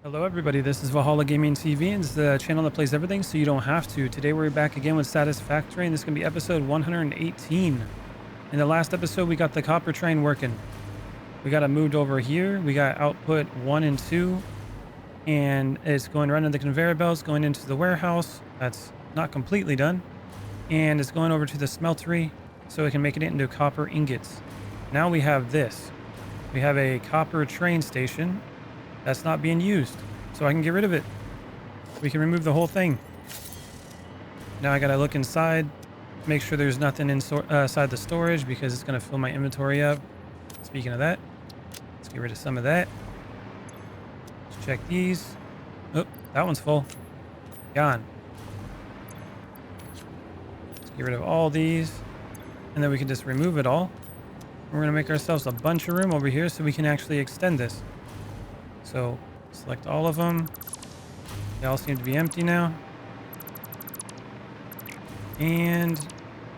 Hello everybody, this is Valhallagamingtv, and it's the channel that plays everything so you don't have to. Today we're back again with Satisfactory, and this is going to be episode 118. In the last episode, we got the copper train working. We got it moved over here. We got output 1 and 2, and it's going around in the conveyor belts, going into the warehouse. That's not completely done. And it's going over to the smeltery so it can make it into copper ingots. Now we have this. We have a copper train station that's not being used, so I can get rid of it. We can remove the whole thing. Now I gotta look inside, make sure there's nothing inside the storage because it's gonna fill my inventory up. Speaking of that, let's get rid of some of that. Let's check these. Oh, that one's full. Gone. Let's get rid of all these, and then we can just remove it all. We're gonna make ourselves a bunch of room over here so we can actually extend this. So select all of them. They all seem to be empty now. And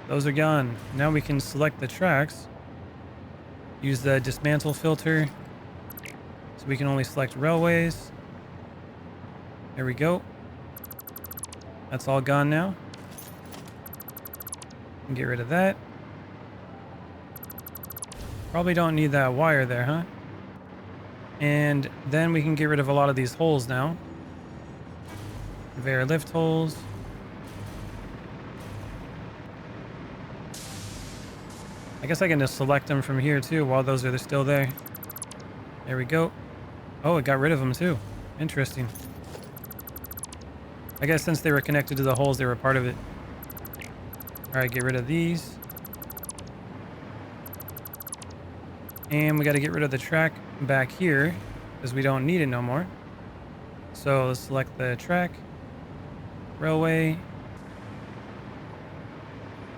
those are gone. Now we can select the tracks. Use the dismantle filter. So we can only select railways. There we go. That's all gone now. And get rid of that. Probably don't need that wire there, huh? And then we can get rid of a lot of these holes now. Conveyor lift holes. I guess I can just select them from here too while those are still there. There we go. Oh, it got rid of them too. Interesting. I guess since they were connected to the holes, they were part of it. All right, get rid of these. And we got to get rid of the track back here because we don't need it no more. So let's select the track, railway,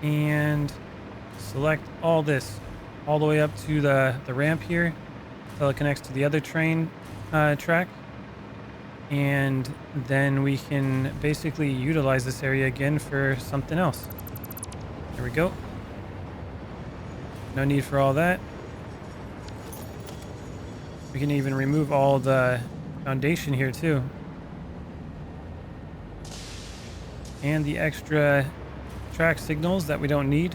and select all this all the way up to the ramp here until it connects to the other train track. And then we can basically utilize this area again for something else. There we go. No need for all that. We can even remove all the foundation here too. And the extra track signals that we don't need.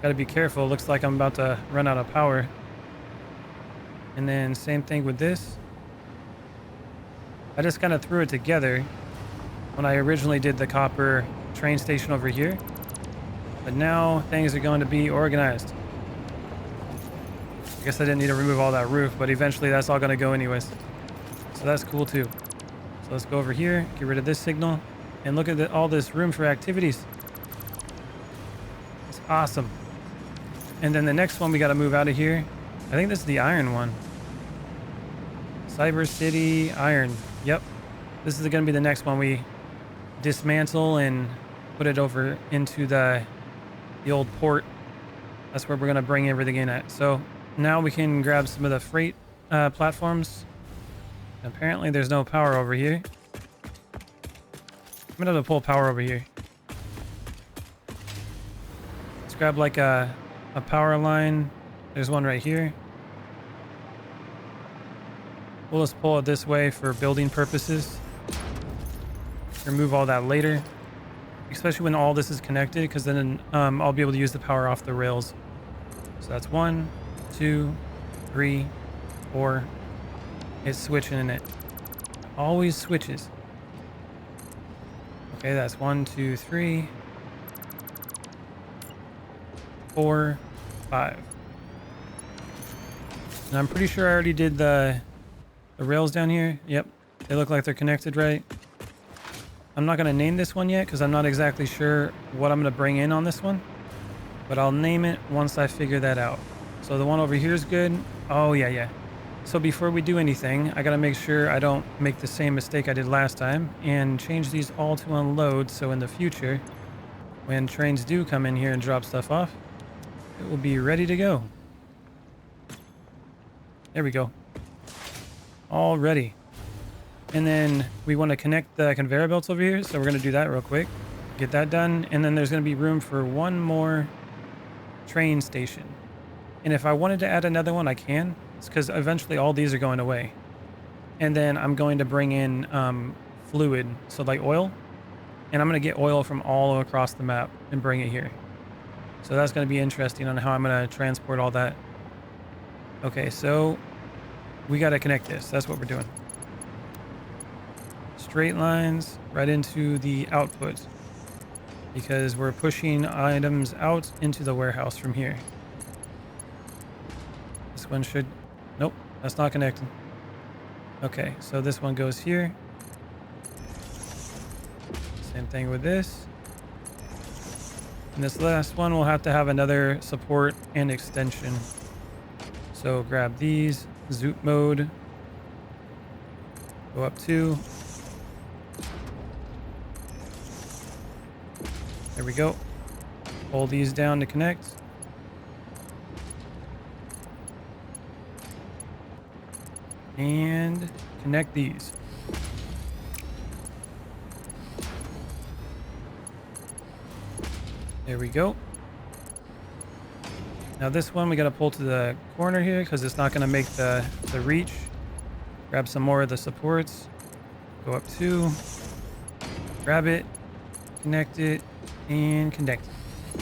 Gotta be careful. Looks like I'm about to run out of power. And then same thing with this. I just kind of threw it together when I originally did the copper train station over here. But now things are going to be organized. I guess I didn't need to remove all that roof, but eventually that's all going to go anyways. So that's cool too. So let's go over here, get rid of this signal, and look at all this room for activities. It's awesome. And then the next one we got to move out of here. I think this is the iron one. Cyber City Iron. Yep. This is going to be the next one we dismantle and put it over into the old port. That's where we're going to bring everything in at. So now we can grab some of the freight platforms. Apparently there's no power over here. I'm gonna have to pull power over here. Let's grab like a power line. There's one right here. We'll just pull it this way for building purposes. Remove all that later, especially when all this is connected, because then I'll be able to use the power off the rails. So that's 1, 2, 3, 4. It's switching in it. Always switches. Okay, that's 1, 2, 3, 4, 5. And I'm pretty sure I already did the rails down here. Yep, they look like they're connected right. I'm not going to name this one yet because I'm not exactly sure what I'm going to bring in on this one. But I'll name it once I figure that out. So the one over here is good. Oh, yeah. So before we do anything, I got to make sure I don't make the same mistake I did last time and change these all to unload. So in the future, when trains do come in here and drop stuff off, it will be ready to go. There we go. All ready. And then we want to connect the conveyor belts over here. So we're going to do that real quick. Get that done. And then there's going to be room for one more train station. And if I wanted to add another one, I can. It's because eventually all these are going away. And then I'm going to bring in fluid, so like oil. And I'm going to get oil from all across the map and bring it here. So that's going to be interesting on how I'm going to transport all that. Okay, so we got to connect this. That's what we're doing. Straight lines right into the output, because we're pushing items out into the warehouse from here. This one should... Nope, that's not connected. Okay, so this one goes here. Same thing with this. And this last one will have to have another support and extension. So grab these, zoop mode, go up 2. There we go. Pull these down to connect. And connect these. There we go. Now this one we got to pull to the corner here because it's not going to make the reach. Grab some more of the supports. Go up 2. Grab it. Connect it. And connect it.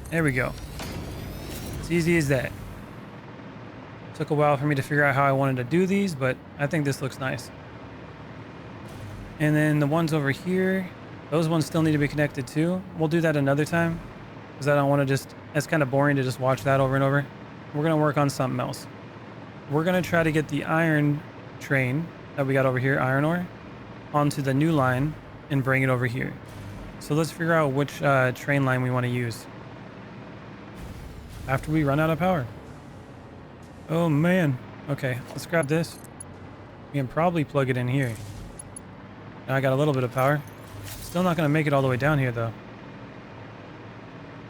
There we go. It's easy as that. Took a while for me to figure out how I wanted to do these, but I think this looks nice. And then the ones over here, those ones still need to be connected too. We'll do that another time because I don't want to just... It's kind of boring to just watch that over and over. We're going to work on something else. We're going to try to get the iron train that we got over here, iron ore, onto the new line and bring it over here. So let's figure out which train line we want to use after we run out of power. Oh man. Okay, let's grab this. We can probably plug it in here. Now I got a little bit of power. Still not going to make it all the way down here though.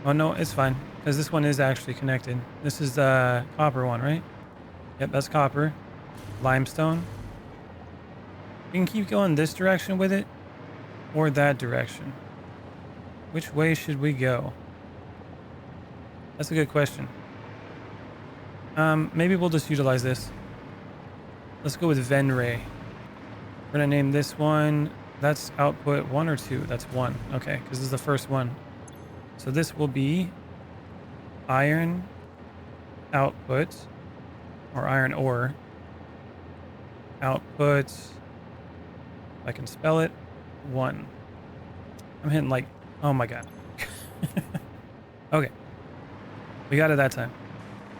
Oh no, it's fine because this one is actually connected. This is the copper one, right? Yep, that's copper. Limestone. We can keep going this direction with it or that direction. Which way should we go? That's a good question. Maybe we'll just utilize this. Let's go with Venray. We're gonna name this one. That's output 1 or 2. That's 1. Okay, because this is the first one. So this will be iron output, or iron ore output. If I can spell it, 1. I'm hitting like, oh my god. Okay, we got it that time.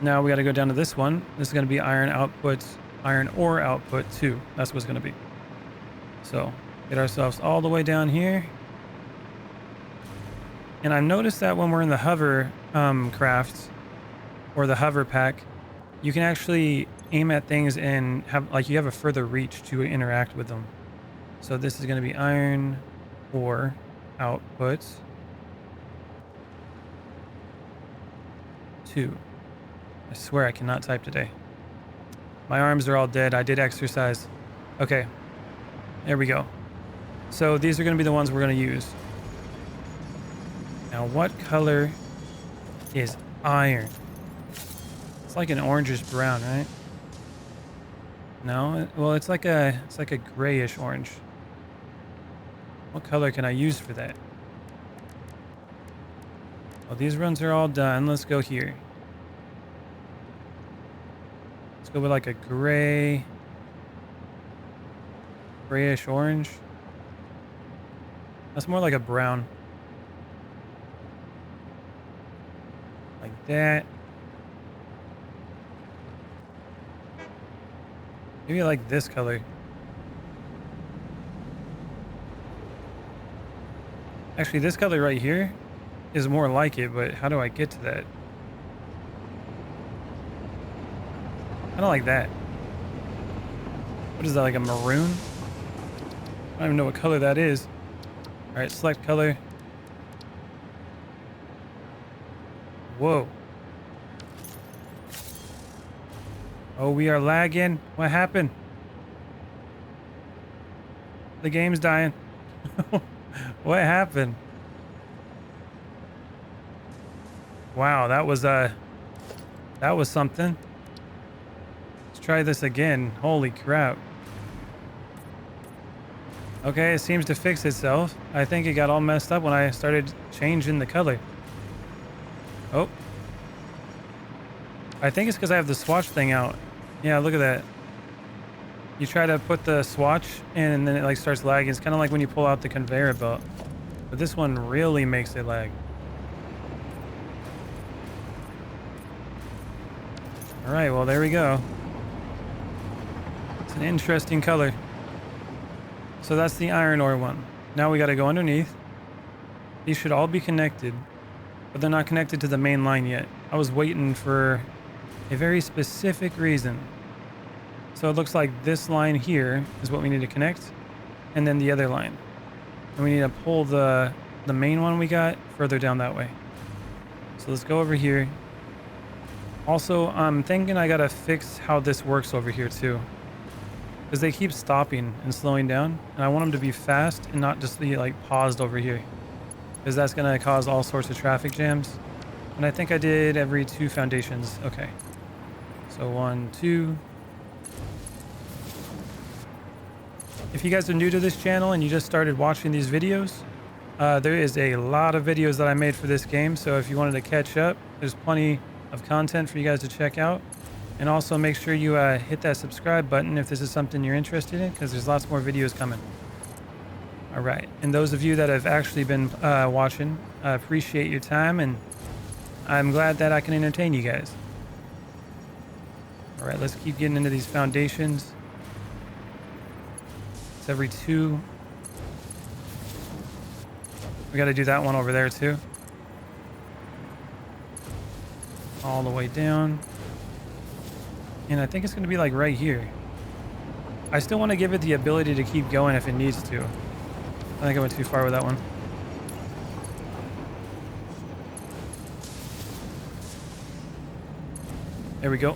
Now we got to go down to this one. This is going to be iron output, iron ore output 2. That's what it's going to be. So get ourselves all the way down here. And I noticed that when we're in the hover craft or the hover pack, you can actually aim at things and have like you have a further reach to interact with them. So this is going to be iron ore output 2. I swear I cannot type today. My arms are all dead. I did exercise. Okay, there we go. So these are going to be the ones we're going to use. Now, what color is iron? It's like an orangish brown, right? No, well, it's like a grayish orange. What color can I use for that? Well, these runs are all done. Let's go here. Let's go with like a grayish orange. That's more like a brown. Like that. Maybe I like this color. Actually, this color right here is more like it, but how do I get to that? I don't like that. What is that, like a maroon? I don't even know what color that is. All right, select color. Whoa. Oh, we are lagging. What happened? The game's dying. What happened? Wow, that was something. Let's try this again. Holy crap. Okay, it seems to fix itself. I think it got all messed up when I started changing the color. Oh. I think it's because I have the swatch thing out. Yeah, look at that. You try to put the swatch in and then it like starts lagging. It's kind of like when you pull out the conveyor belt. But this one really makes it lag. All right, well, there we go. It's an interesting color. So that's the iron ore one. Now we got to go underneath. These should all be connected, but they're not connected to the main line yet. I was waiting for a very specific reason. So it looks like this line here is what we need to connect, and then the other line. And we need to pull the main one we got further down that way. So let's go over here. Also, I'm thinking I gotta fix how this works over here too, because they keep stopping and slowing down, and I want them to be fast and not just be like paused over here, because that's gonna cause all sorts of traffic jams. And I think I did every 2 foundations. Okay, so 1, 2. If you guys are new to this channel and you just started watching these videos, there is a lot of videos that I made for this game. So if you wanted to catch up, there's plenty of content for you guys to check out. And also make sure you hit that subscribe button if this is something you're interested in, because there's lots more videos coming. All right. And those of you that have actually been watching, I appreciate your time, and I'm glad that I can entertain you guys. All right, let's keep getting into these foundations. It's every 2. We got to do that one over there too. All the way down. And I think it's going to be like right here. I still want to give it the ability to keep going if it needs to. I think I went too far with that one. There we go.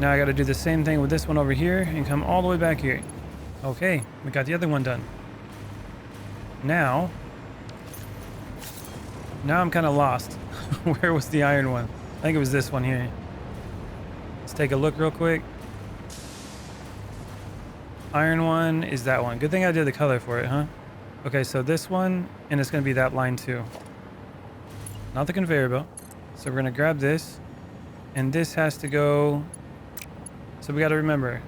Now I got to do the same thing with this one over here and come all the way back here. Okay, we got the other one done. Now I'm kind of lost. Where was the iron one? I think it was this one here. Let's take a look real quick. Iron one is that one. Good thing I did the color for it, huh? Okay, so this one, and it's going to be that line too. Not the conveyor belt. So we're going to grab this, and this has to go. So we got to remember,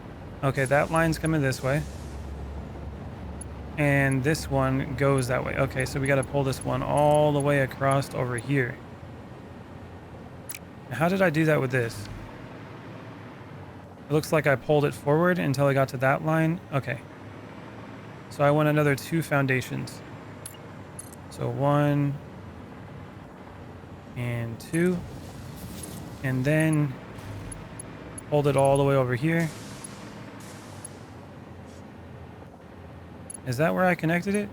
okay, that line's coming this way, and this one goes that way. Okay, so we got to pull this one all the way across over here. How did I do that with this? It looks like I pulled it forward until I got to that line. Okay. So I want another 2 foundations. So 1 and 2. And then hold it all the way over here. Is that where I connected it?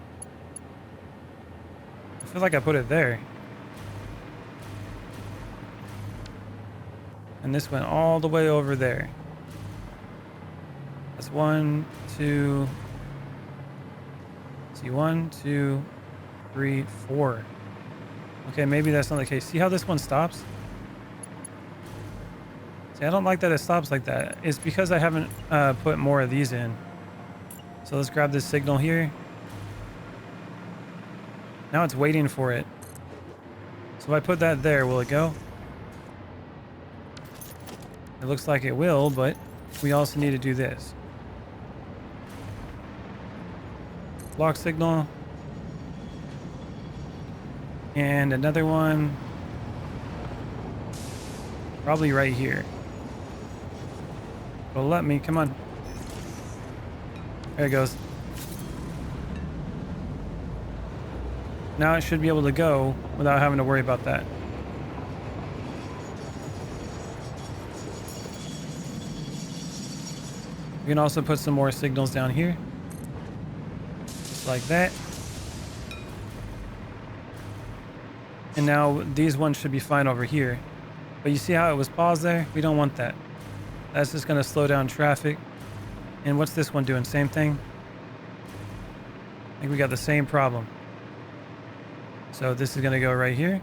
I feel like I put it there. And this went all the way over there. That's 1, 2. See, 1, 2, 3, 4. Okay, maybe that's not the case. See how this one stops? See, I don't like that it stops like that. It's because I haven't put more of these in. So let's grab this signal here. Now it's waiting for it. So if I put that there, will it go? It looks like it will, but we also need to do this. Block signal. And another one. Probably right here. Well, let me, come on. There it goes. Now it should be able to go without having to worry about that. We can also put some more signals down here. Just like that. And now these ones should be fine over here. But you see how it was paused there? We don't want that. That's just going to slow down traffic. And what's this one doing? Same thing? I think we got the same problem. So this is going to go right here.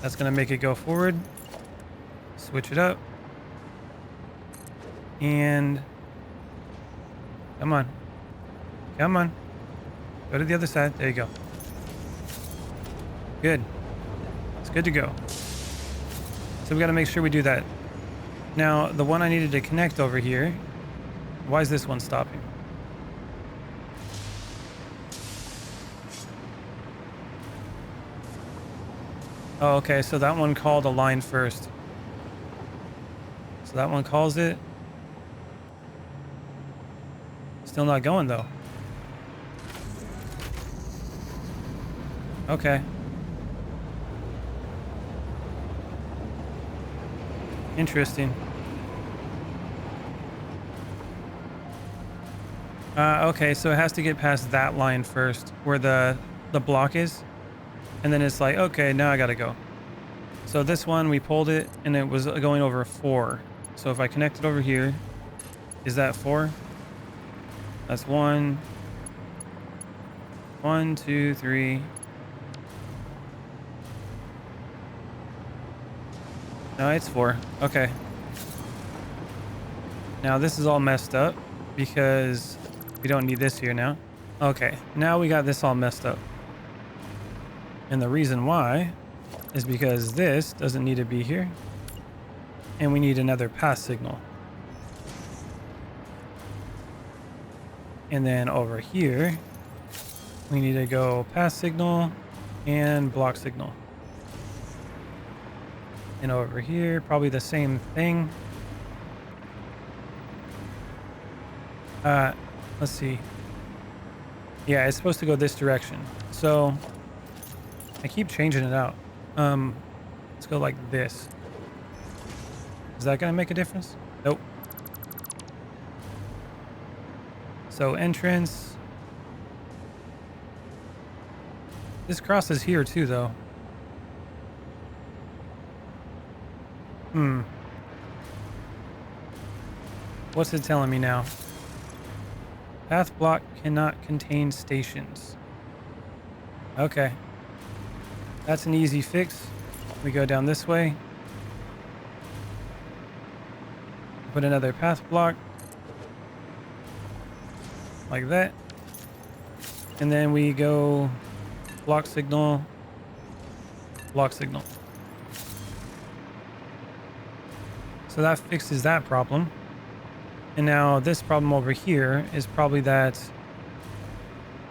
That's going to make it go forward. Switch it up. And come on. Come on. Go to the other side. There you go. Good. It's good to go. So we got to make sure we do that. Now, the one I needed to connect over here, why is this one stopping? Oh, okay, so that one called a line first. So that one calls it. Still not going though. Okay. Interesting. Okay, so it has to get past that line first, where the block is. And then it's like, okay, now I gotta go. So this one, we pulled it, and it was going over 4. So if I connect it over here, is that 4? That's 1. 1, 2, 3. No, it's 4. Okay. Now this is all messed up because we don't need this here now. Okay, now we got this all messed up. And the reason why is because this doesn't need to be here. And we need another pass signal. And then over here, we need to go pass signal and block signal. And over here, probably the same thing. Let's see. Yeah, it's supposed to go this direction. So I keep changing it out. Let's go like this. Is that gonna make a difference? Nope. So entrance. This crosses here too, though. What's it telling me now? Path block cannot contain stations. Okay. That's an easy fix. We go down this way. Put another path block. Like that. And then we go block signal. Block signal. So that fixes that problem. And now this problem over here is probably that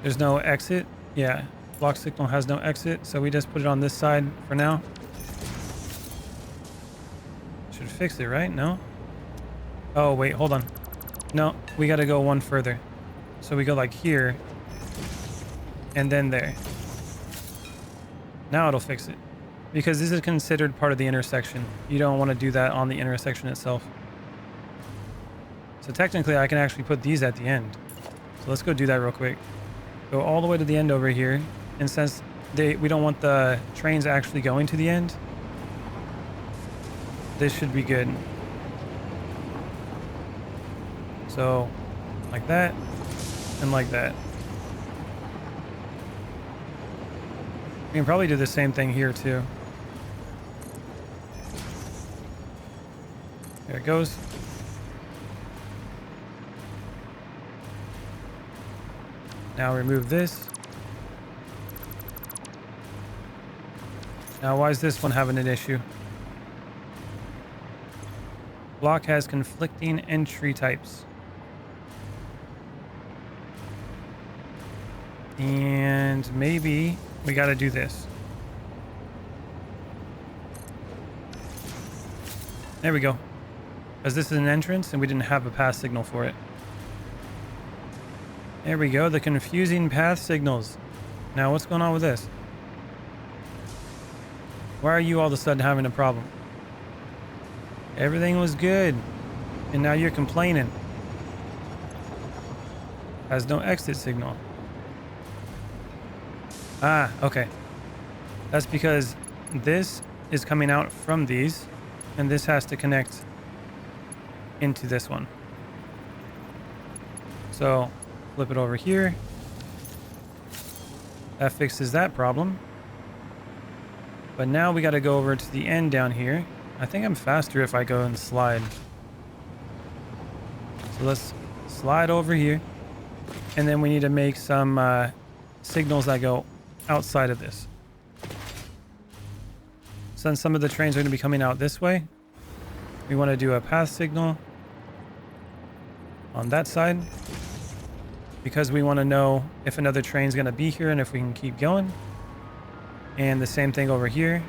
there's no exit. Yeah, block signal has no exit. So we just put it on this side for now. Should fix it, right? No? Oh, wait, hold on. No, we got to go one further. So we go like here and then there. Now it'll fix it. Because this is considered part of the intersection. You don't want to do that on the intersection itself. So technically I can actually put these at the end. So let's go do that real quick. Go all the way to the end over here. And since we don't want the trains actually going to the end, this should be good. So like that and like that. We can probably do the same thing here too. There it goes. Now remove this. Now why is this one having an issue? Block has conflicting entry types. And maybe we got to do this. There we go. Because this is an entrance and we didn't have a pass signal for it. There we go. The confusing path signals. Now what's going on with this? Why are you all of a sudden having a problem? Everything was good. And now you're complaining. Has no exit signal. Ah, okay. That's because this is coming out from these, and this has to connect into this one. So, flip it over here. That fixes that problem. But now we got to go over to the end down here. I think I'm faster if I go and slide. So let's slide over here. And then we need to make some signals that go outside of this. Since some of the trains are going to be coming out this way, we want to do a path signal on that side, because we want to know if another train's going to be here and if we can keep going. And the same thing over here.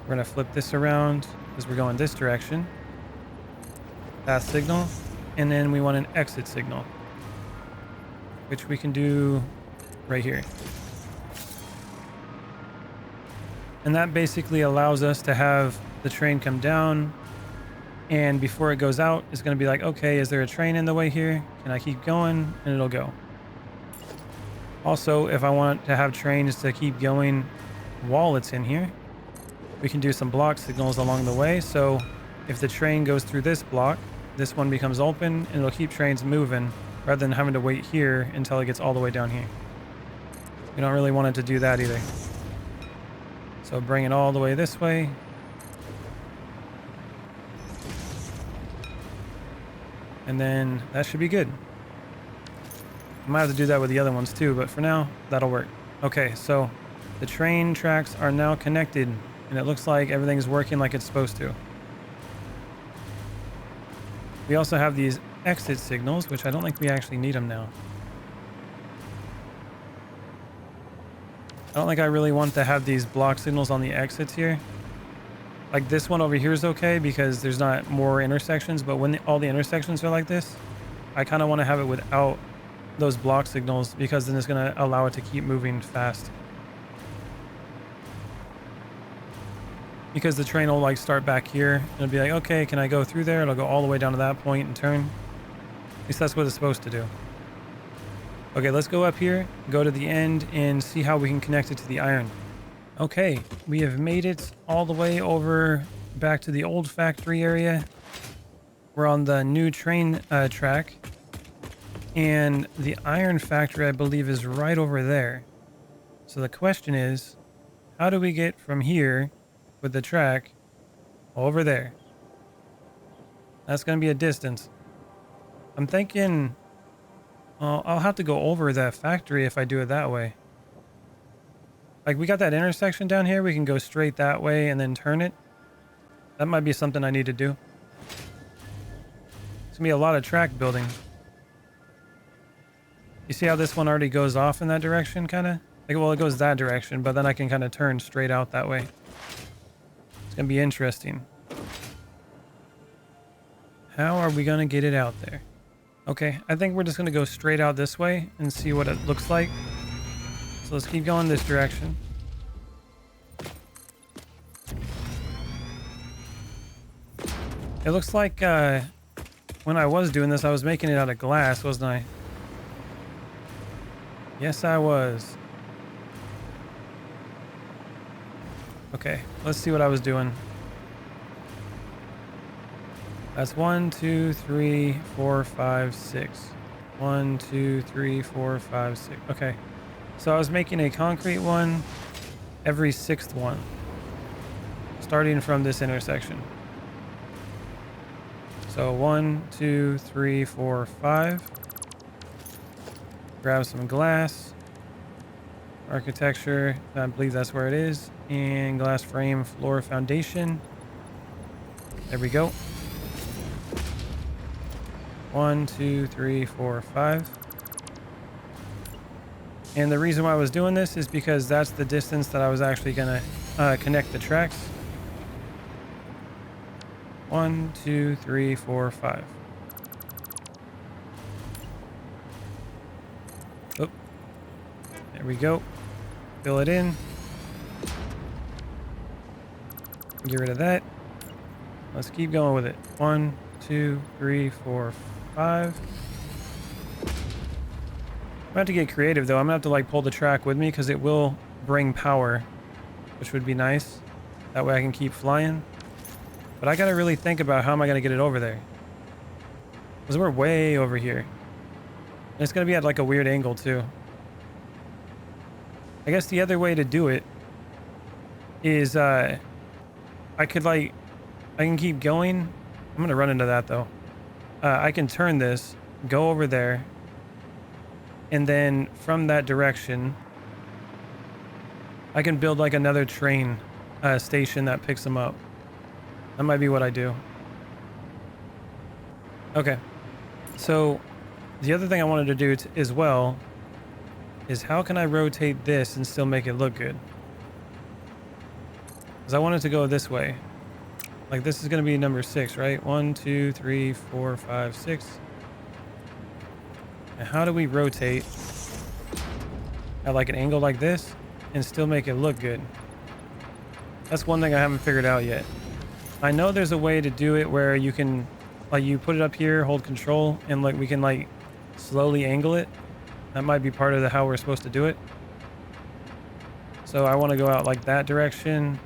We're going to flip this around because we're going this direction. Path signal. And then we want an exit signal, which we can do right here. And that basically allows us to have the train come down, and before it goes out, it's going to be like, okay, is there a train in the way here? Can I keep going? And it'll go. Also, if I want to have trains to keep going while it's in here, we can do some block signals along the way. So if the train goes through this block, this one becomes open and it'll keep trains moving rather than having to wait here until it gets all the way down here. We don't really want it to do that either. So bring it all the way this way. And then that should be good. I might have to do that with the other ones too, but for now, that'll work. Okay, so the train tracks are now connected, and it looks like everything's working like it's supposed to. We also have these exit signals, which I don't think we actually need them now. I don't think I really want to have these block signals on the exits here. Like this one over here is okay because there's not more intersections, but when all the intersections are like this, I kind of want to have it without those block signals, because then it's going to allow it to keep moving fast. Because the train will like start back here and it'll be like, okay, can I go through there? It'll go all the way down to that point and turn. At least that's what it's supposed to do. Okay, let's go up here, go to the end and see how we can connect it to the iron. Okay, we have made it all the way over back to the old factory area. We're on the new train track. And the iron factory, I believe, is right over there. So the question is, how do we get from here with the track over there? That's going to be a distance. I'm thinking I'll have to go over that factory if I do it that way. Like, we got that intersection down here. We can go straight that way and then turn it. That might be something I need to do. It's going to be a lot of track building. You see how this one already goes off in that direction, kind of? Like, well, it goes that direction, but then I can kind of turn straight out that way. It's going to be interesting. How are we going to get it out there? Okay, I think we're just going to go straight out this way and see what it looks like. So let's keep going this direction. It looks like when I was doing this, I was making it out of glass, wasn't I? Yes, I was. Okay, let's see what I was doing. That's 1, 2, 3, 4, 5, 6. 1, 2, 3, 4, 5, 6. Okay. So I was making a concrete one every 6th one, starting from this intersection. So 1, 2, 3, 4, 5. Grab some glass. Architecture, I believe that's where it is. And glass frame, floor, foundation. There we go. 1, 2, 3, 4, 5. And the reason why I was doing this is because that's the distance that I was actually going to connect the tracks. 1, 2, 3, 4, 5. Oh, there we go. Fill it in. Get rid of that. Let's keep going with it. 1, 2, 3, 4, 5. I'm going to have to get creative though. I'm going to have to like pull the track with me because it will bring power, which would be nice. That way I can keep flying. But I got to really think about how am I going to get it over there. Because we're way over here. And it's going to be at like a weird angle too. I guess the other way to do it is I could like, I can keep going. I'm gonna run into that though. I can turn this, go over there, and then from that direction, I can build like another train station that picks them up. That might be what I do. Okay. So the other thing I wanted to do as well is how can I rotate this and still make it look good? Because I want it to go this way. Like this is going to be number 6, right? 1, 2, 3, 4, 5, 6. And how do we rotate at like an angle like this and still make it look good? That's one thing I haven't figured out yet. I know there's a way to do it where you can, like, you put it up here, hold control, and like we can like slowly angle it. That might be part of how we're supposed to do it. So I want to go out like that direction.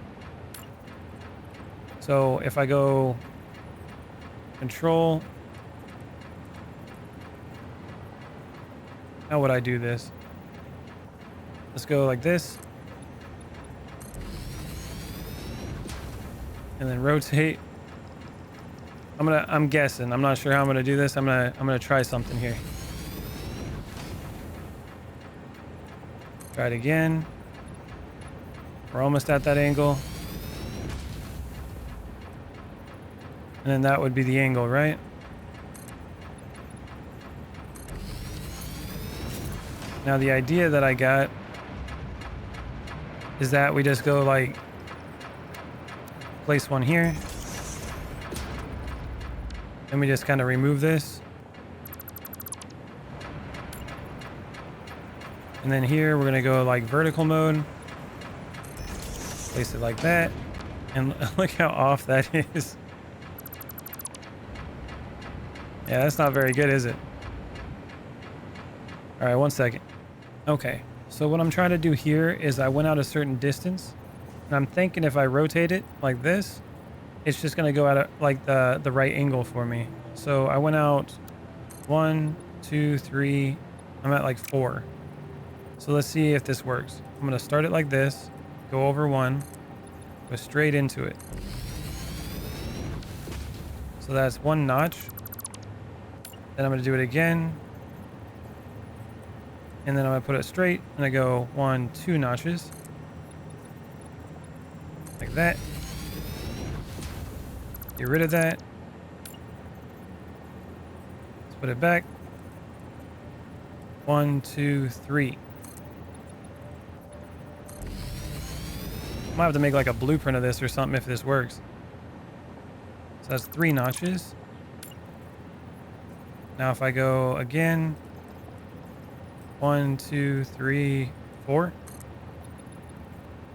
So if I go control, how would I do this? Let's go like this. And then rotate. I'm guessing. I'm not sure how I'm gonna do this. I'm gonna try something here. Try it again. We're almost at that angle. And then that would be the angle, right? Now the idea that I got is that we just go like place one here. And we just kind of remove this. And then here we're gonna go like vertical mode. Place it like that. And look how off that is. Yeah, that's not very good, is it? All right, 1 second. Okay, so what I'm trying to do here is I went out a certain distance, and I'm thinking if I rotate it like this, it's just gonna go at like the right angle for me. So I went out 1, 2, 3. I'm at like 4. So let's see if this works. I'm gonna start it like this, go over 1, go straight into it. So that's 1 notch. Then I'm going to do it again. And then I'm going to put it straight. And I go 1, 2 notches. Like that. Get rid of that. Let's put it back. 1, 2, 3. I might have to make like a blueprint of this or something if this works. So that's 3 notches. Now if I go again, 1, 2, 3, 4,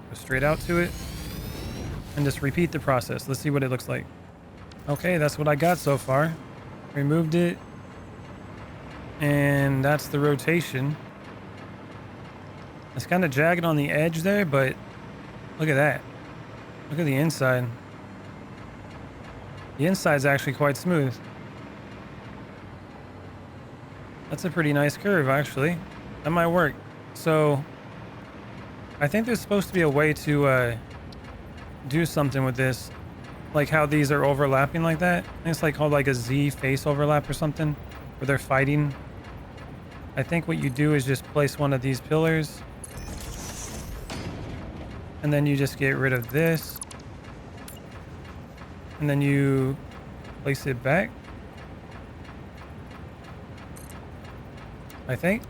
go straight out to it and just repeat the process. Let's see what it looks like. Okay, that's what I got so far. Removed it, and that's the rotation. It's kind of jagged on the edge there, but look at that. Look at the inside. The inside's actually quite smooth. That's a pretty nice curve, actually. That might work. So I think there's supposed to be a way to do something with this, like how these are overlapping like that. I think it's like called like a Z face overlap or something, where they're fighting. I think what you do is just place one of these pillars, and then you just get rid of this, and then you place it back, I think.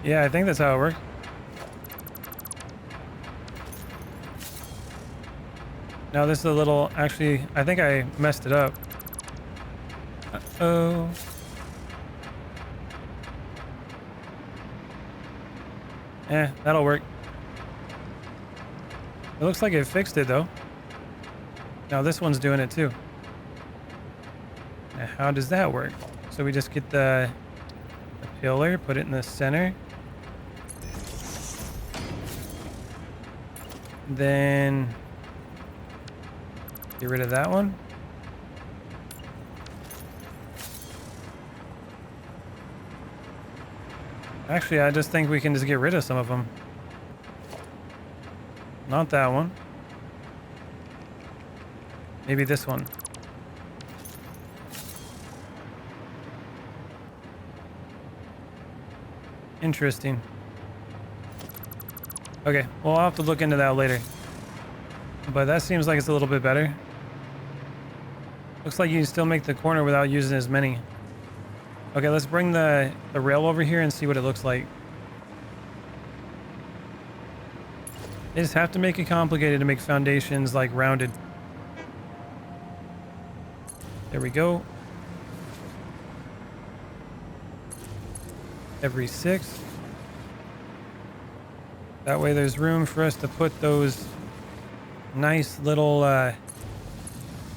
Yeah, I think that's how it works. Now this is a little, actually, I think I messed it up. Uh-oh. That'll work. It looks like it fixed it though. Now this one's doing it too. Now how does that work? So we just get the pillar, put it in the center. Then get rid of that one. Actually, I just think we can just get rid of some of them. Not that one. Maybe this one. Interesting. Okay, well, I'll have to look into that later. But that seems like it's a little bit better. Looks like you can still make the corner without using as many. Okay, let's bring the rail over here and see what it looks like. They just have to make it complicated to make foundations like rounded. There we go. Every 6. That way there's room for us to put those nice little,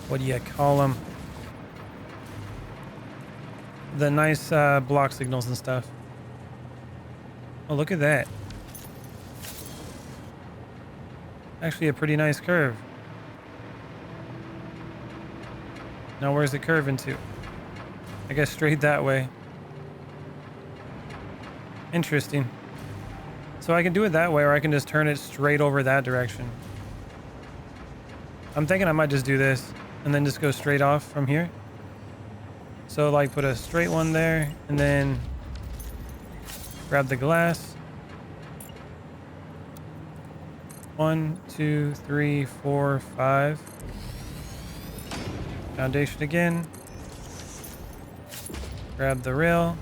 what do you call them? The nice block signals and stuff. Oh, look at that. Actually a pretty nice curve. Now where's the curve into? I guess straight that way. Interesting. So I can do it that way, or I can just turn it straight over that direction. I'm thinking I might just do this and then just go straight off from here. So like put a straight one there and then grab the glass. 1, 2, 3, 4, 5. Foundation again. Grab the rail.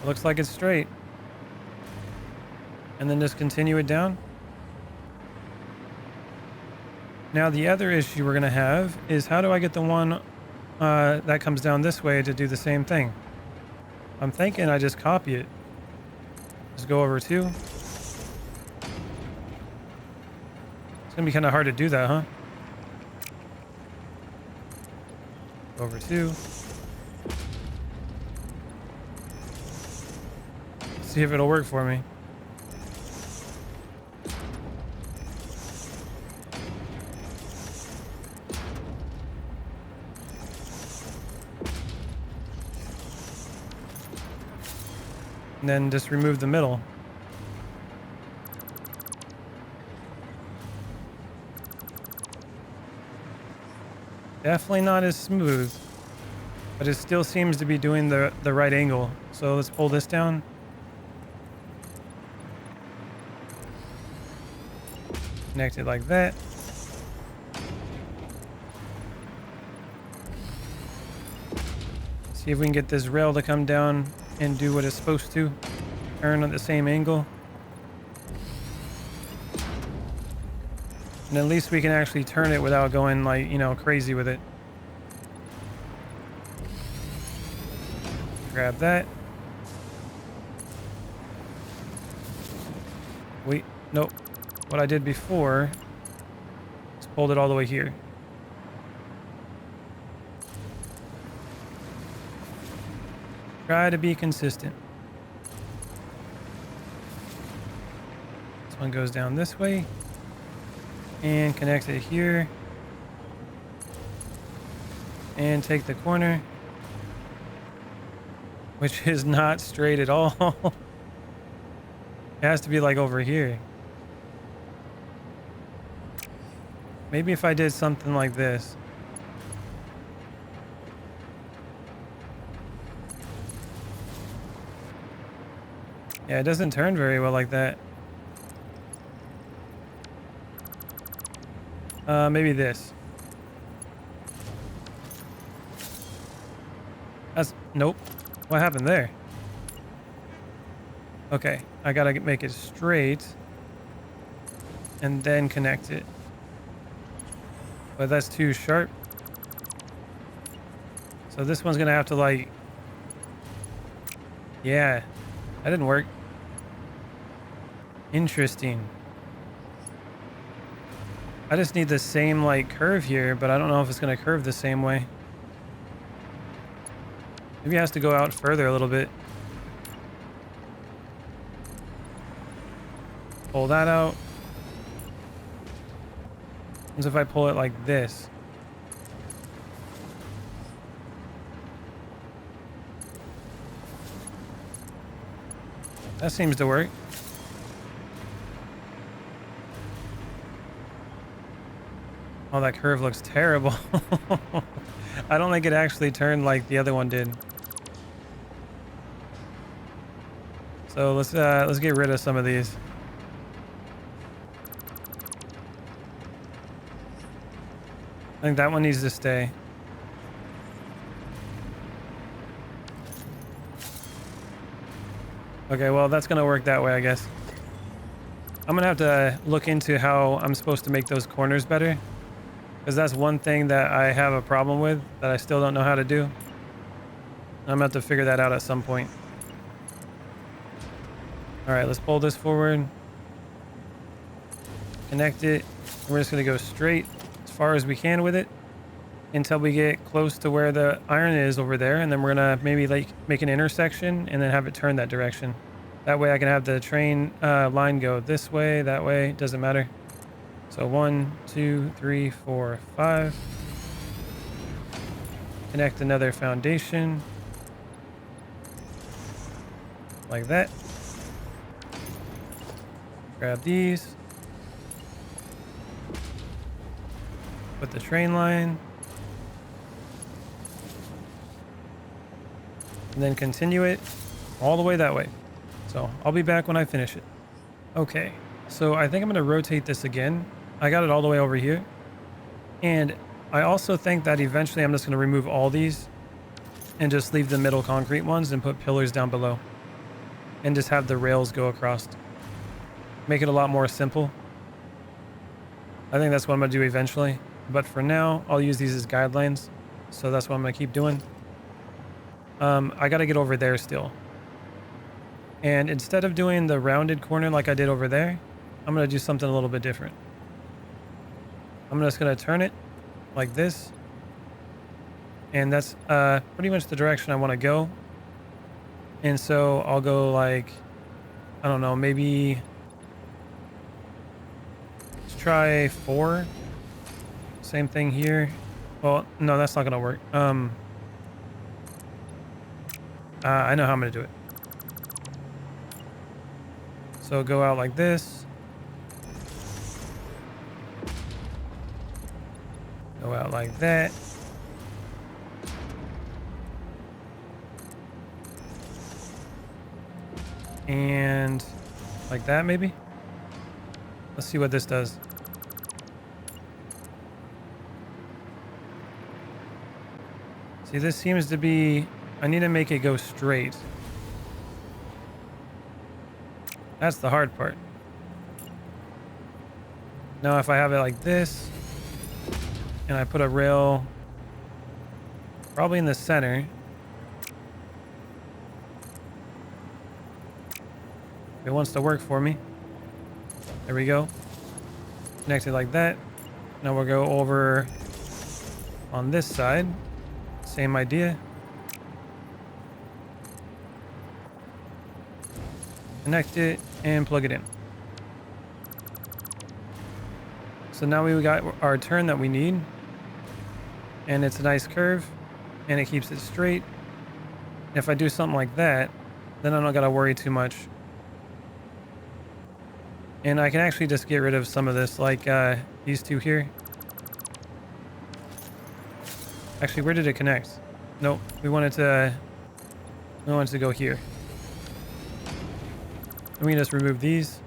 Looks like it's straight. And then just continue it down. Now the other issue we're going to have is how do I get the one that comes down this way to do the same thing? I'm thinking I just copy it. Just go over 2. It's going to be kind of hard to do that, huh? Over 2. See if it'll work for me. And then just remove the middle. Definitely not as smooth, but it still seems to be doing the right angle. So let's pull this down. Connect it like that. See if we can get this rail to come down and do what it's supposed to. Turn at the same angle. And at least we can actually turn it without going like, crazy with it. Grab that. Wait, nope. What I did before is pulled it all the way here. Try to be consistent. This one goes down this way and connect it here and take the corner, which is not straight at all. It has to be like over here. Maybe if I did something like this. Yeah, it doesn't turn very well like that. Maybe this. Nope. What happened there? Okay, I gotta make it straight and then connect it. But that's too sharp. So this one's gonna have to like, yeah, that didn't work. Interesting. I just need the same like curve here, but I don't know if it's gonna curve the same way. Maybe it has to go out further a little bit. Pull that out. What if I pull it like this? That seems to work. Oh, that curve looks terrible. I don't think it actually turned like the other one did. So let's get rid of some of these. I think that one needs to stay. Okay, well, that's gonna work that way, I guess. I'm gonna have to look into how I'm supposed to make those corners better, because that's one thing that I have a problem with that I still don't know how to do. I'm gonna have to figure that out at some point. All right, let's pull this forward. Connect it. We're just gonna go straight as far as we can with it until we get close to where the iron is over there, and then we're gonna maybe like make an intersection and then have it turn that direction. That way I can have the train line go this way, that way, doesn't matter. So 1, 2, 3, 4, 5. Connect another foundation like that. Grab these, put the train line, and then continue it all the way that way. So I'll be back when I finish it. Okay, so I think I'm going to rotate this again. I got it all the way over here. And I also think that eventually I'm just going to remove all these and just leave the middle concrete ones and put pillars down below and just have the rails go across. Make it a lot more simple. I think that's what I'm going to do eventually. But for now, I'll use these as guidelines. So that's what I'm going to keep doing. I got to get over there still. And instead of doing the rounded corner like I did over there, I'm going to do something a little bit different. I'm just going to turn it like this. And that's pretty much the direction I want to go. And so I'll go like, I don't know, maybe let's try 4. Same thing here. Well, no, that's not going to work. I know how I'm going to do it. So go out like this. Go out like that. And like that maybe. Let's see what this does. See, this seems to be, I need to make it go straight. That's the hard part. Now if I have it like this, and I put a rail probably in the center. If it wants to work for me. There we go. Connect it like that. Now we'll go over on this side. Same idea. Connect it and plug it in. So now we got our turn that we need, and it's a nice curve and it keeps it straight. If I do something like that, then I don't gotta worry too much. And I can actually just get rid of some of this, like these two here. Actually, where did it connect? Nope, we want it to go here. And we can just remove these.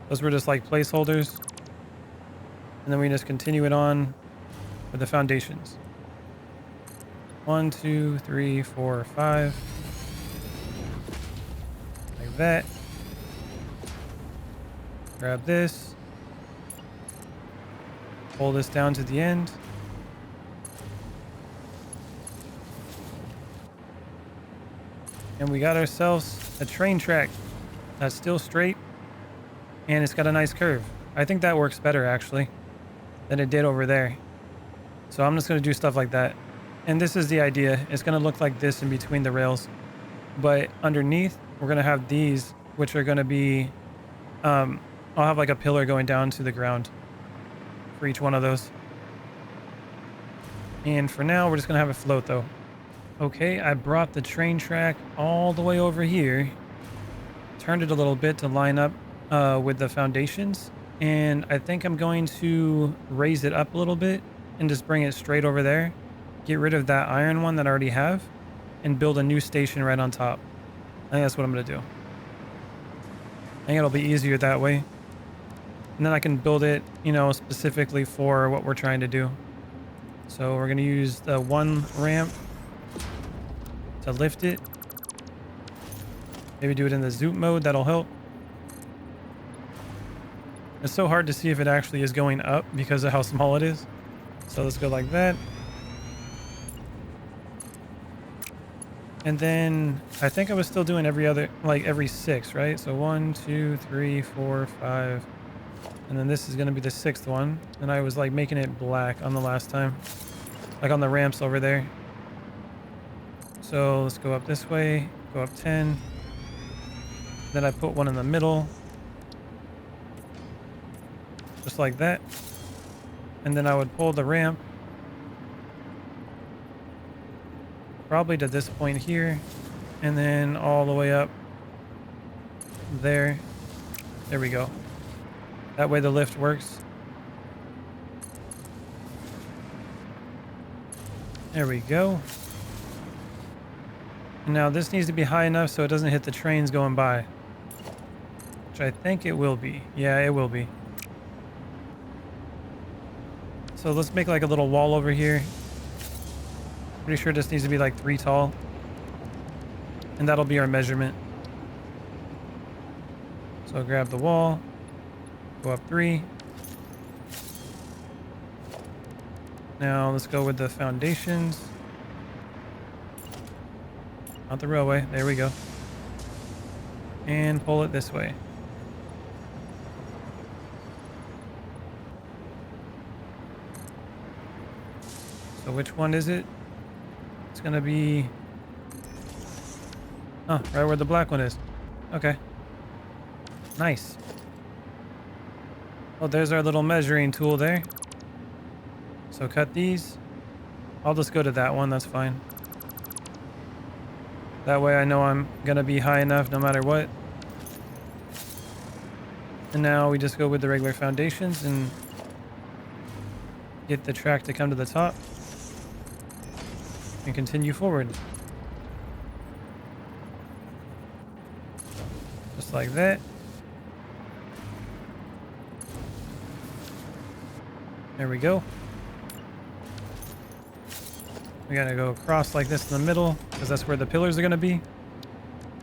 Those were just like placeholders. And then we just continue it on with the foundations. 1, 2, 3, 4, 5. Like that. Grab this. Pull this down to the end. And we got ourselves a train track that's still straight. And it's got a nice curve. I think that works better actually than it did over there. So I'm just going to do stuff like that. And this is the idea. It's going to look like this in between the rails. But underneath, we're going to have these, which are going to be, I'll have like a pillar going down to the ground for each one of those. And for now, we're just going to have it float though. Okay, I brought the train track all the way over here. turned it a little bit to line up with the foundations. And I think I'm going to raise it up a little bit and just bring it straight over there. Get rid of that iron one that I already have and build a new station right on top. I think that's what I'm going to do. I think it'll be easier that way. And then I can build it, you know, specifically for what we're trying to do. So we're going to use the one ramp to lift it. Maybe do it in the zoom mode. That'll help. It's so hard to see if it actually is going up because of how small it is. So let's go like that. And then I think I was still doing every 6, right? So 1, 2, 3, 4, 5. And then this is going to be the 6th one. And I was like making it black on the last time. Like on the ramps over there. So let's go up this way. Go up 10. Then I put one in the middle. Just like that. And then I would pull the ramp. Probably to this point here. And then all the way up there. There we go. That way the lift works. There we go. And now this needs to be high enough so it doesn't hit the trains going by. Which I think it will be. Yeah, it will be. So let's make like a little wall over here. Pretty sure this needs to be like 3 tall. And that'll be our measurement. So grab the wall. Go up 3. Now let's go with the foundations. Not the railway. There we go. And pull it this way. So which one is it? It's going to be... Oh, right where the black one is. Okay. Nice. Well, there's our little measuring tool there. So cut these. I'll just go to that one. That's fine. That way I know I'm going to be high enough no matter what. And now we just go with the regular foundations and get the track to come to the top. And continue forward. Just like that. There we go. We gotta go across like this in the middle because that's where the pillars are gonna be.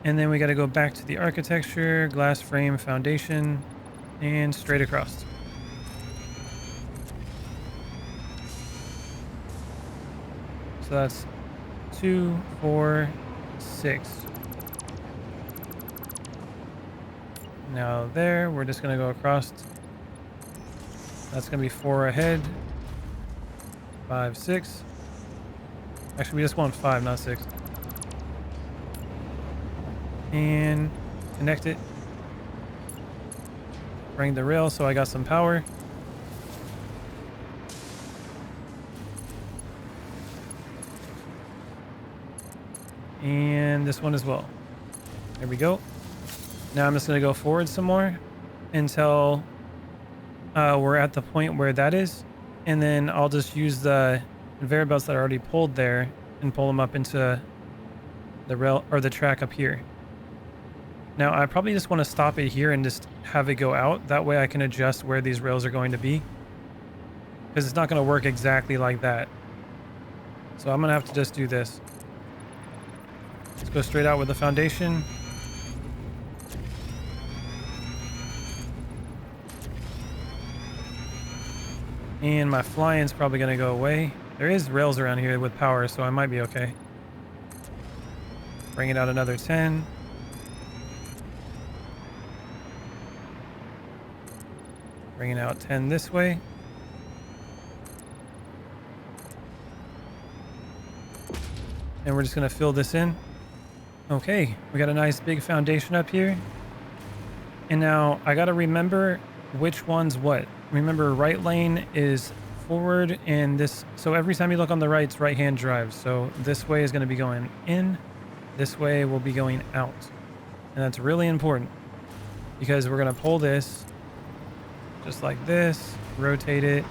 And then we gotta go back to the architecture, glass frame, foundation, and straight across. So that's 2, 4, 6. Now there, we're just gonna go across. That's gonna be 4 ahead. 5, 6. Actually, we just want 5, not 6. And connect it. Bring the rail so I got some power. And this one as well. There we go. Now I'm just going to go forward some more until we're at the point where that is. And then I'll just use the conveyor belts that are already pulled there and pull them up into the rail or the track up here. Now I probably just want to stop it here and just have it go out. That way I can adjust where these rails are going to be. Because it's not going to work exactly like that. So I'm going to have to just do this. Let's go straight out with the foundation. And my flying's probably going to go away. There is rails around here with power, so I might be okay. Bring it out another 10. Bringing out 10 this way. And we're just going to fill this in. Okay, we got a nice big foundation up here. And now I got to remember which one's what. Remember, right lane is forward and this. So every time you look on the right, it's right-hand drive. So this way is going to be going in. This way will be going out. And that's really important because we're going to pull this just like this, rotate it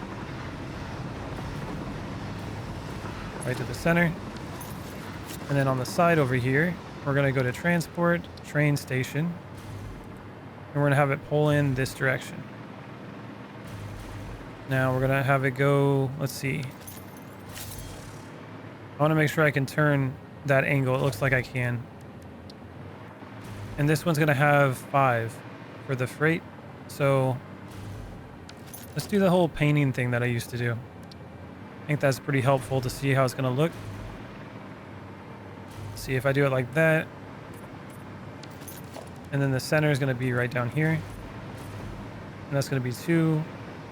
right to the center. And then on the side over here, we're going to go to transport, train station, and we're going to have it pull in this direction. Now we're going to have it go, let's see. I want to make sure I can turn that angle. It looks like I can. And this one's going to have 5 for the freight. So let's do the whole painting thing that I used to do. I think that's pretty helpful to see how it's going to look. See if I do it like that. And then the center is going to be right down here. And that's going to be 2.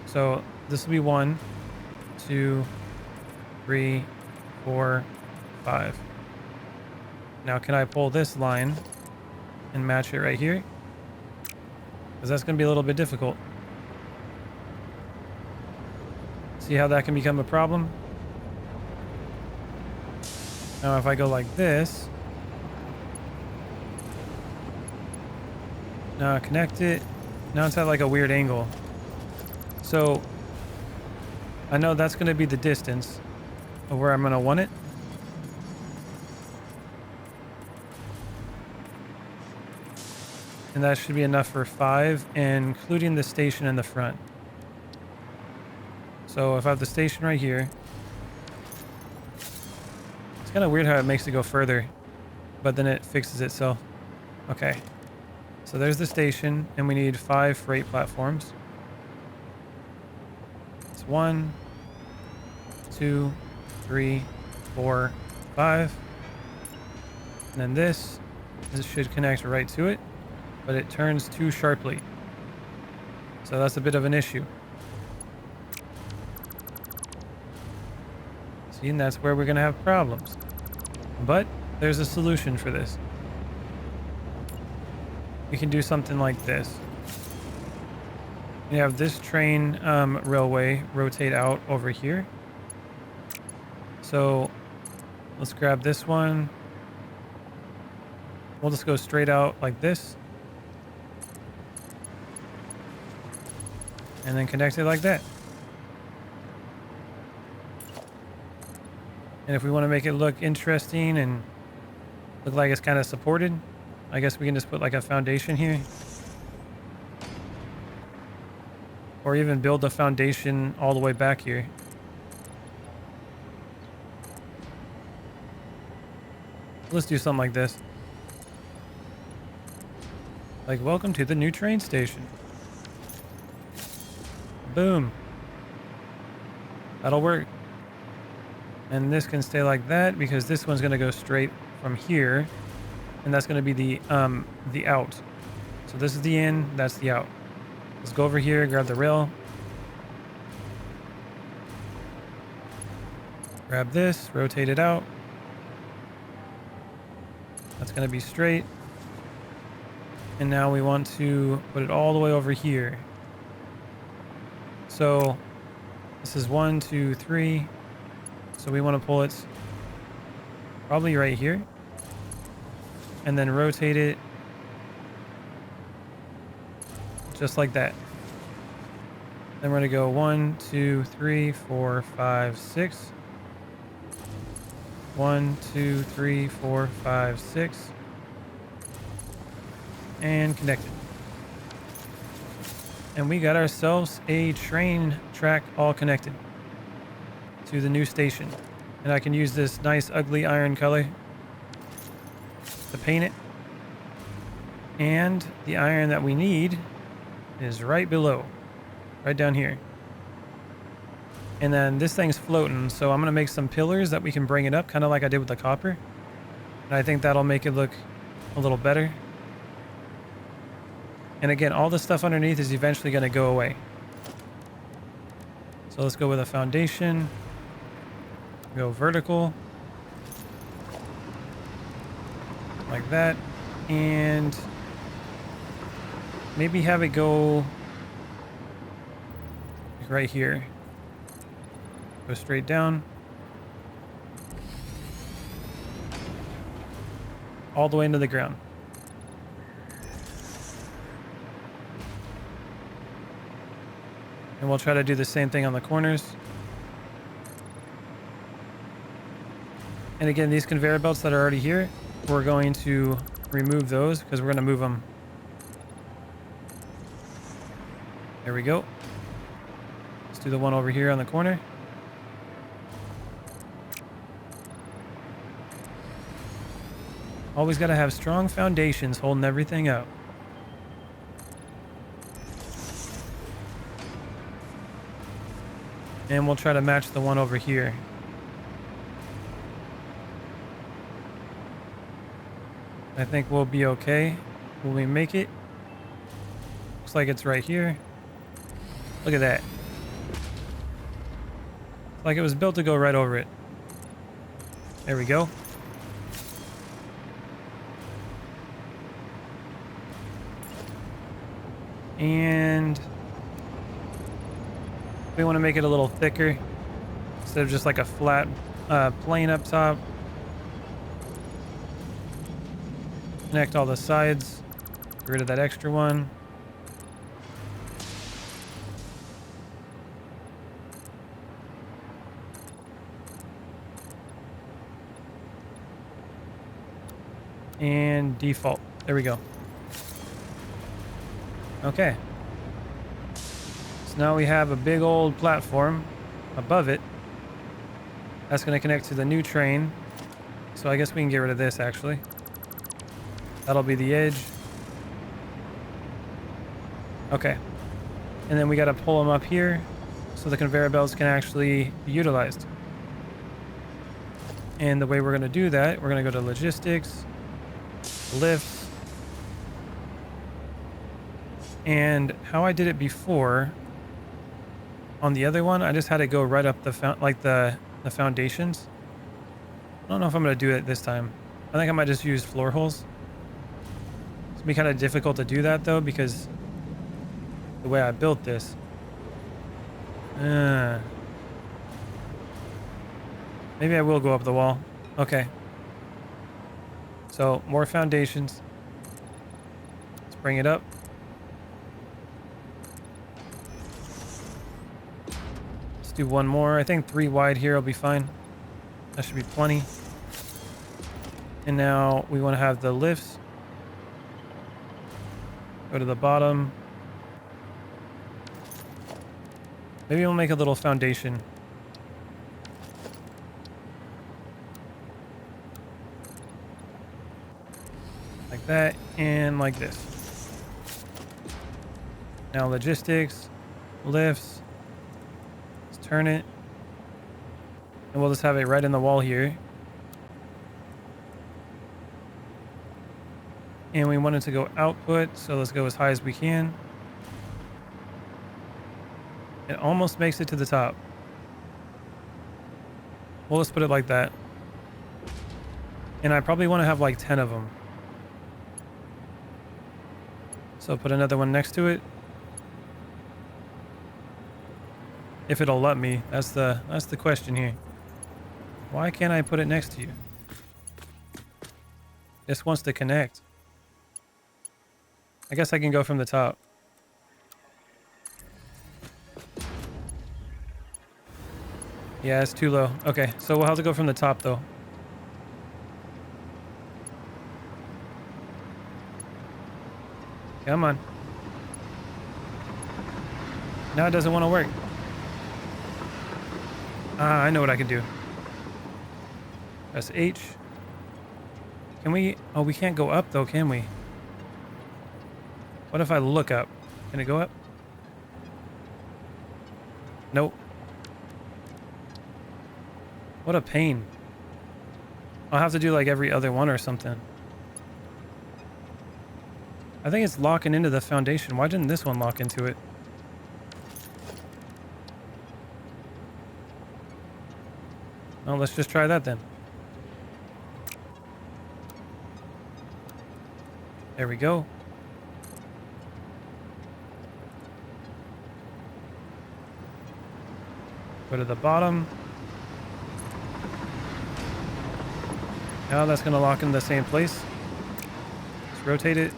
So this will be 1, 2, 3, 4, 5. Now can I pull this line and match it right here? Because that's going to be a little bit difficult. See how that can become a problem? Now if I go like this, now I connect it, now it's at like a weird angle. So I know that's going to be the distance of where I'm going to want it. And that should be enough for 5, including the station in the front. So if I have the station right here, it's kind of weird how it makes it go further, but then it fixes itself. Okay. So there's the station, and we need 5 freight platforms. It's 1, 2, 3, 4, 5. And then this should connect right to it, but it turns too sharply. So that's a bit of an issue. See, and that's where we're going to have problems. But there's a solution for this. We can do something like this. We have this train railway rotate out over here. So let's grab this one. We'll just go straight out like this. And then connect it like that. And if we want to make it look interesting and look like it's kind of supported, I guess we can just put like a foundation here. Or even build a foundation all the way back here. Let's do something like this. Like, welcome to the new train station. Boom. That'll work. And this can stay like that because this one's going to go straight from here. And that's going to be the out. So this is the in, that's the out. Let's go over here, grab the rail. Grab this, rotate it out. That's going to be straight. And now we want to put it all the way over here. So this is 1, 2, 3. So we want to pull it probably right here. And then rotate it just like that. Then we're going to go 1, 2, 3, 4, 5, 6. 1, 2, 3, 4, 5, 6. And connect it. And we got ourselves a train track all connected to the new station. And I can use this nice ugly iron color to paint it. And the iron that we need is right below, right down here. And then this thing's floating, so I'm going to make some pillars that we can bring it up, kind of like I did with the copper. And I think that'll make it look a little better. And again, all the stuff underneath is eventually going to go away. So let's go with a foundation. Go vertical. Like that. And maybe have it go right here. Go straight down. All the way into the ground. And we'll try to do the same thing on the corners. And again, these conveyor belts that are already here, we're going to remove those because we're going to move them. There we go. Let's do the one over here on the corner. Always got to have strong foundations holding everything up. And we'll try to match the one over here. I think we'll be okay. Will we make it? Looks like it's right here. Look at that. Like it was built to go right over it. There we go. And we want to make it a little thicker instead of just like a flat plane up top. Connect all the sides. Get rid of that extra one. And default. There we go. Okay. So now we have a big old platform above it. That's going to connect to the new train. So I guess we can get rid of this actually. That'll be the edge. Okay. And then we got to pull them up here so the conveyor belts can actually be utilized. And the way we're going to do that, we're going to go to logistics, lifts. And how I did it before on the other one, I just had it go right up the the foundations. I don't know if I'm going to do it this time. I think I might just use floor holes. It's gonna be kind of difficult to do that though because the way I built this. Maybe I will go up the wall. Okay. So more foundations. Let's bring it up. Do one more. I think 3 wide here will be fine. That should be plenty. And now we want to have the lifts. Go to the bottom. Maybe we'll make a little foundation. Like that and like this. Now logistics, lifts. Turn it, and we'll just have it right in the wall here. And we want it to go output, so let's go as high as we can. It almost makes it to the top. Well, let's put it like that. And I probably want to have like 10 of them. So put another one next to it. If it'll let me, that's the question here. Why can't I put it next to you? This wants to connect. I guess I can go from the top. Yeah, it's too low. Okay, so we'll have to go from the top though. Come on. Now it doesn't want to work. I know what I can do. Press H. Can we... Oh, we can't go up though, can we? What if I look up? Can it go up? Nope. What a pain. I'll have to do like every other one or something. I think it's locking into the foundation. Why didn't this one lock into it? Oh, let's just try that then. There we go. Go to the bottom. Now that's going to lock in the same place. Let's rotate it.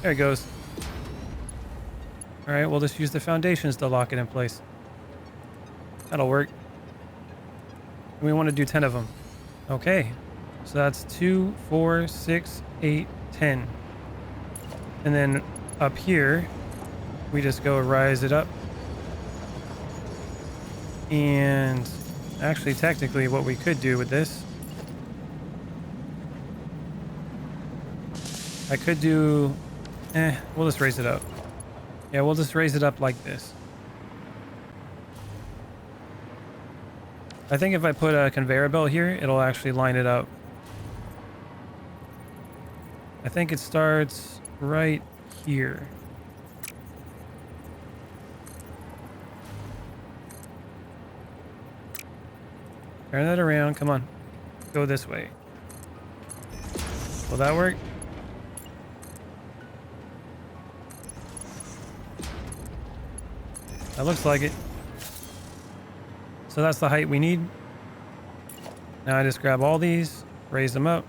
There it goes. All right, we'll just use the foundations to lock it in place. That'll work. We want to do 10 of them. Okay. So that's 2, 4, 6, 8, 10. And then up here, we just go rise it up. And actually, technically, what we could do with this, I could do, we'll just raise it up. Yeah, we'll just raise it up like this. I think if I put a conveyor belt here, it'll actually line it up. I think it starts right here. Turn that around. Come on. Go this way. Will that work? That looks like it. So that's the height we need. Now I just grab all these, raise them up.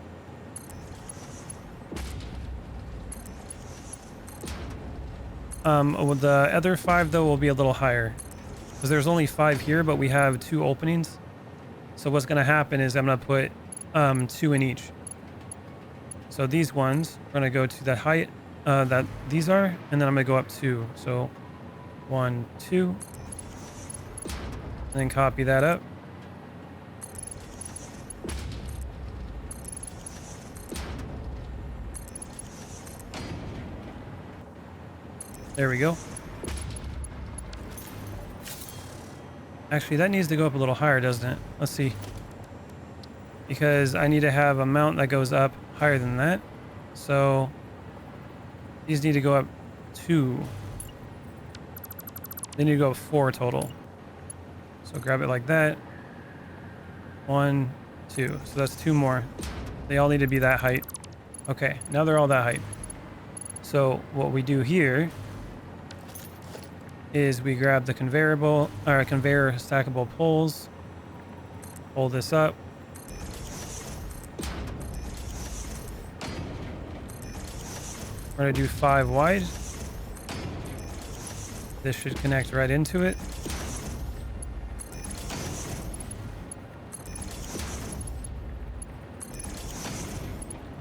With the other 5 though will be a little higher because there's only 5 here, but we have 2 openings. So what's going to happen is I'm going to put 2 in each. So these ones are going to go to the height that these are, and then I'm going to go up 2. So 1, 2, and then copy that up. There we go. Actually, that needs to go up a little higher, doesn't it? Let's see. Because I need to have a mount that goes up higher than that. So these need to go up 2. They need to go up 4 total. So grab it like that. 1, 2. So that's 2 more. They all need to be that height. Okay, now they're all that height. So what we do here is we grab the conveyor stackable poles, pull this up, we're going to do 5 wide. This should connect right into it.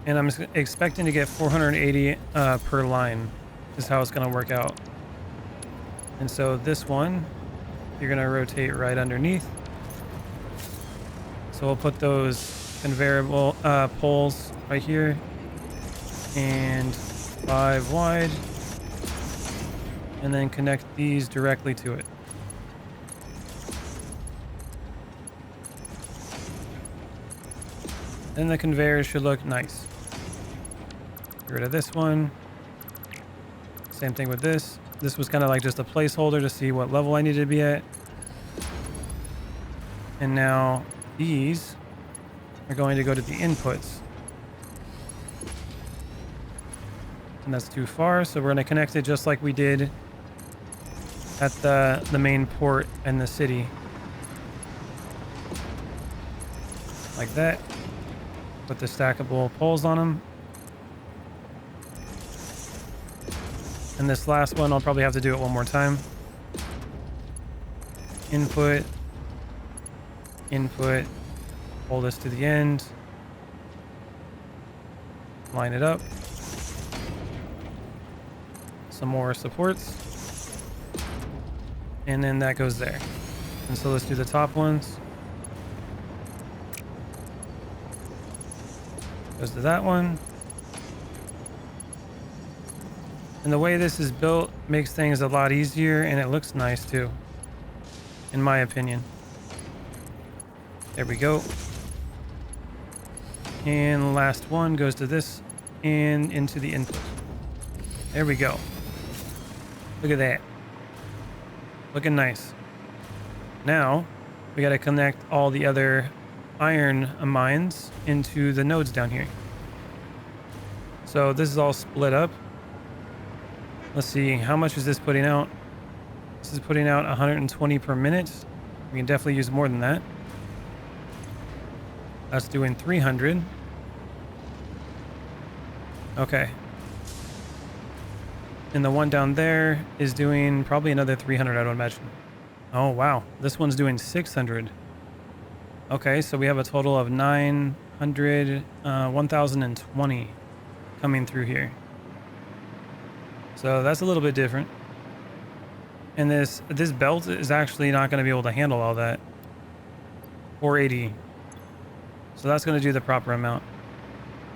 And I'm expecting to get 480 per line is how it's going to work out. And so this one, you're going to rotate right underneath. So we'll put those conveyor poles right here and 5 wide, and then connect these directly to it. Then the conveyor should look nice. Get rid of this one. Same thing with this. This was kind of like just a placeholder to see what level I needed to be at. And now these are going to go to the inputs. And that's too far, so we're going to connect it just like we did at the main port in the city. Like that. Put the stackable poles on them. And this last one, I'll probably have to do it one more time. Input, input, pull this to the end, line it up. Some more supports. And then that goes there. And so let's do the top ones. Goes to that one. And the way this is built makes things a lot easier, and it looks nice too, in my opinion. There we go. And the last one goes to this and into the input. There we go. Look at that. Looking nice. Now we got to connect all the other iron mines into the nodes down here. So this is all split up. Let's see, how much is this putting out? This is putting out 120 per minute. We can definitely use more than that. That's doing 300. Okay. And the one down there is doing probably another 300, I would imagine. Oh, wow. This one's doing 600. Okay, so we have a total of 900, 1020 coming through here. So that's a little bit different. And this belt is actually not going to be able to handle all that. 480. So that's going to do the proper amount.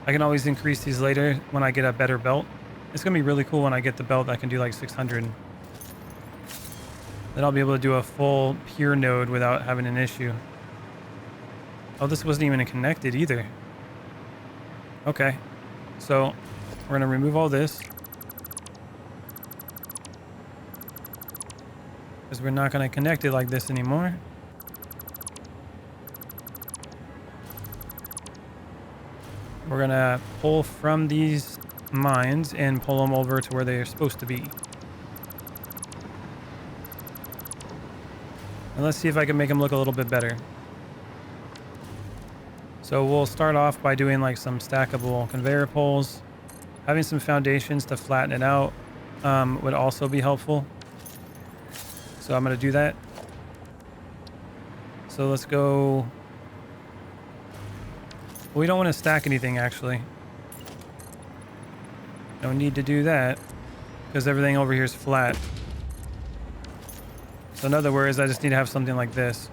I can always increase these later when I get a better belt. It's going to be really cool when I get the belt that can do like 600. Then I'll be able to do a full pure node without having an issue. Oh, this wasn't even connected either. Okay. So we're going to remove all this, because we're not going to connect it like this anymore. We're going to pull from these mines and pull them over to where they're supposed to be. And let's see if I can make them look a little bit better. So we'll start off by doing like some stackable conveyor poles. Having some foundations to flatten it out would also be helpful. So I'm going to do that. So let's go. We don't want to stack anything, actually. No need to do that because everything over here is flat. So in other words, I just need to have something like this.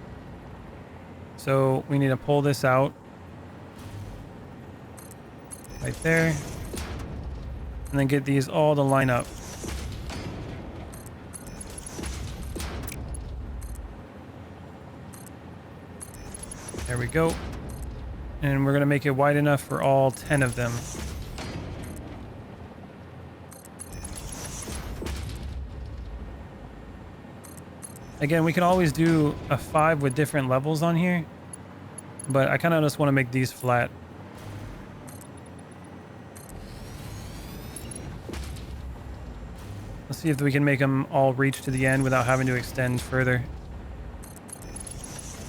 So we need to pull this out right there, and then get these all to line up. There we go. And we're going to make it wide enough for all 10 of them. Again, we can always do a 5 with different levels on here, but I kind of just want to make these flat. Let's see if we can make them all reach to the end without having to extend further.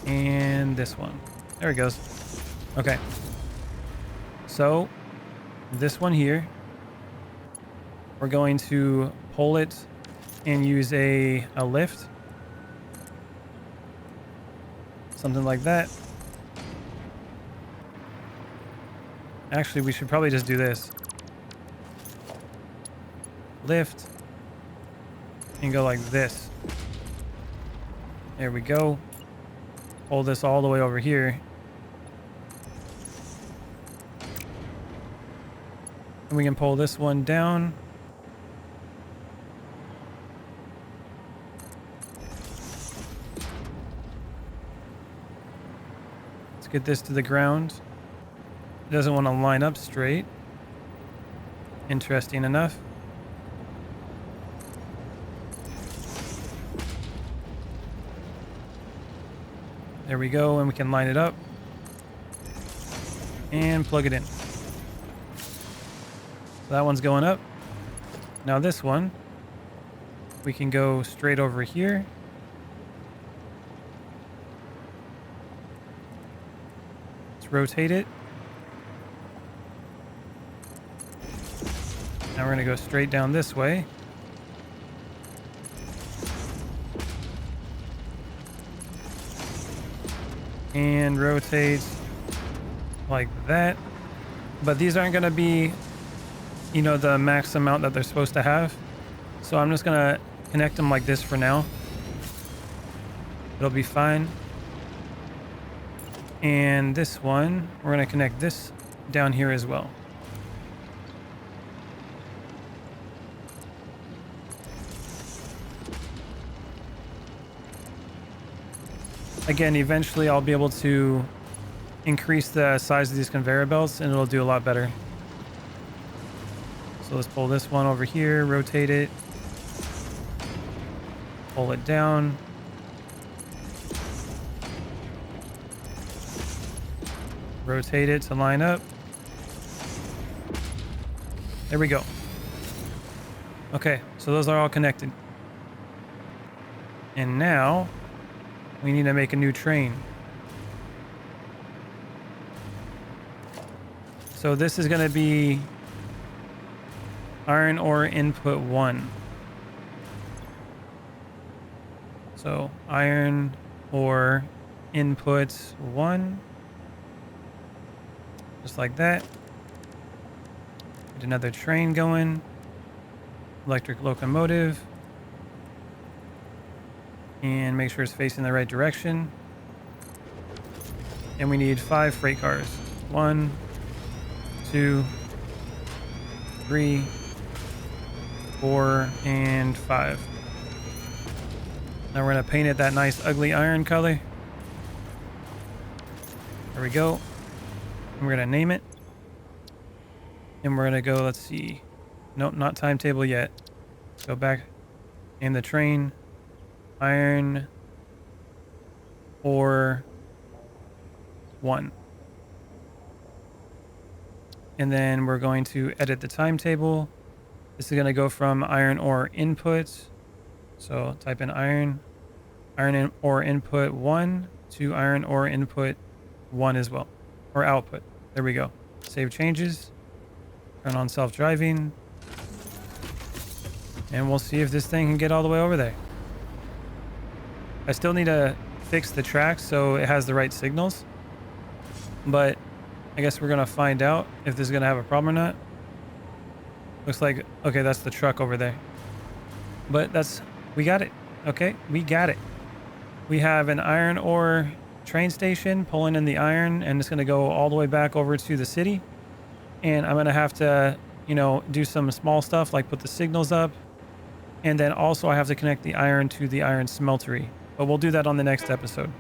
And this one. There it goes. Okay. So this one here, we're going to pull it and use a lift. Something like that. Actually, we should probably just do this. Lift. And go like this. There we go. Pull this all the way over here. And we can pull this one down. Let's get this to the ground. It doesn't want to line up straight. Interesting enough. There we go, and we can line it up and plug it in. So that one's going up. Now this one, we can go straight over here. Let's rotate it. Now we're going to go straight down this way. And rotate like that. But these aren't going to be, you know, the max amount that they're supposed to have. So I'm just going to connect them like this for now. It'll be fine. And this one, we're going to connect this down here as well. Again, eventually I'll be able to increase the size of these conveyor belts and it'll do a lot better. So let's pull this one over here, rotate it, pull it down. Rotate it to line up. There we go. Okay, so those are all connected. And now we need to make a new train. So this is going to be iron ore input 1. So iron ore input 1, just like that. Get another train going. Electric locomotive. And make sure it's facing the right direction. And we need 5 freight cars. 1, 2, 3, 4, and 5. Now we're going to paint it that nice ugly iron color. There we go. And we're going to name it. And we're going to go, let's see. Nope, not timetable yet. Go back. Name the train. Iron ore 1. And then we're going to edit the timetable. This is going to go from iron ore input. So type in iron ore input 1 to iron ore input 1 as well, or output. There we go. Save changes. Turn on self-driving. And we'll see if this thing can get all the way over there. I still need to fix the track so it has the right signals. But I guess we're going to find out if this is going to have a problem or not. Looks like, okay, that's the truck over there. But we got it. Okay, we got it. We have an iron ore train station pulling in the iron, and it's going to go all the way back over to the city. And I'm going to have to, do some small stuff like put the signals up. And then also I have to connect the iron to the iron smeltery. But we'll do that on the next episode.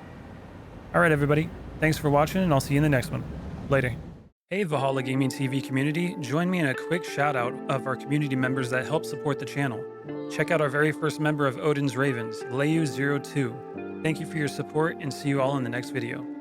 All right, everybody. Thanks for watching, and I'll see you in the next one. Later. Hey, Valhalla Gaming TV community. Join me in a quick shout out of our community members that help support the channel. Check out our very first member of Odin's Ravens, Leyu02. Thank you for your support, and see you all in the next video.